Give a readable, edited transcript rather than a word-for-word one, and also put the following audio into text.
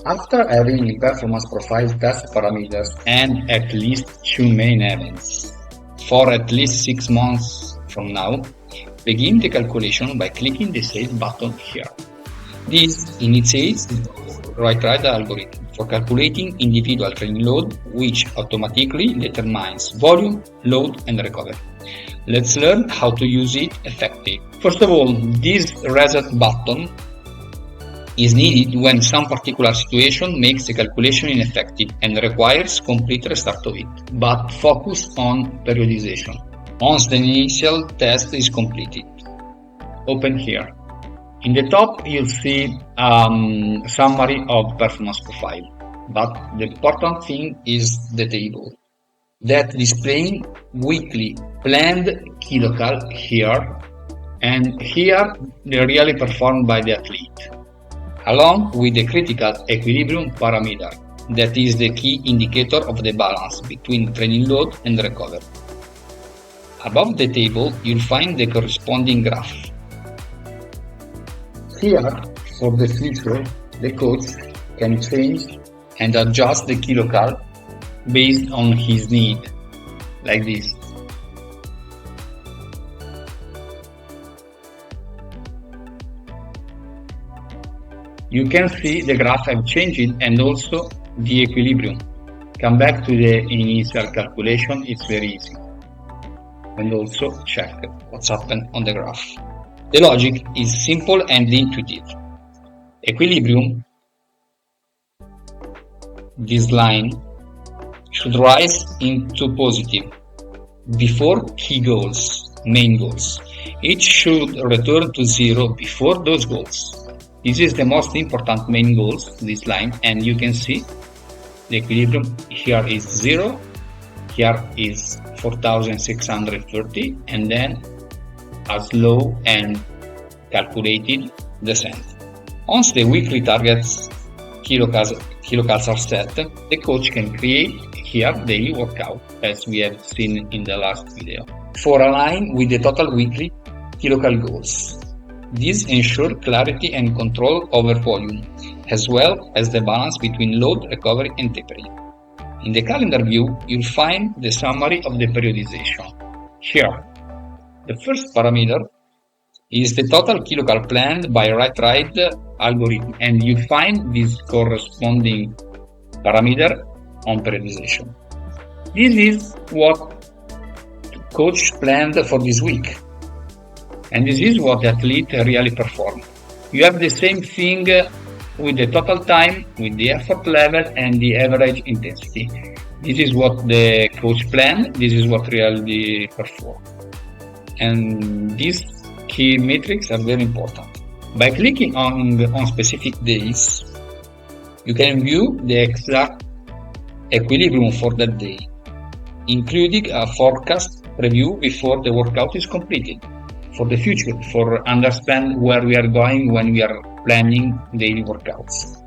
After having performance profile test parameters and at least 2 main events for at least 6 months from now, begin the calculation by clicking the Save button here. This initiates the right-ride algorithm for calculating individual training load, which automatically determines volume, load, and recovery. Let's learn how to use it effectively. First of all, this reset button is needed when some particular situation makes the calculation ineffective and requires complete restart of it, but focus on periodization. Once the initial test is completed, open here. In the top, you'll see summary of performance profile, but the important thing is the table that displaying weekly planned kilocal here, and here they're really performed by the athlete, along with the critical equilibrium parameter that is the key indicator of the balance between training load and recovery. Above the table, you'll find the corresponding graph. Here, for the future, the coach can change and adjust the kilocal based on his need, like this. You can see the graph have changed and also the equilibrium. Come back to the initial calculation, it's very easy. And also check what's happened on the graph. The logic is simple and intuitive. Equilibrium, this line, should rise into positive before key goals, main goals. It should return to zero before those goals. This is the most important main goals, this line, and you can see the equilibrium here is 0, here is 4630, and then a slow and calculated descent. Once the weekly targets kilocals are set, the coach can create here daily workout, as we have seen in the last video, for align with the total weekly kilocal goals. This ensures clarity and control over volume, as well as the balance between load, recovery, and tapering. In the calendar view, you'll find the summary of the periodization. Here, the first parameter is the total kilocal planned by right-ride algorithm, and you find this corresponding parameter on periodization. This is what coach planned for this week, and this is what the athlete really performed. You have the same thing with the total time, with the effort level, and the average intensity. This is what the coach planned, this is what really performed. And these key metrics are very important. By clicking on specific days, you can view the exact equilibrium for that day, including a forecast review before the workout is completed for the future, for understand where we are going when we are planning daily workouts.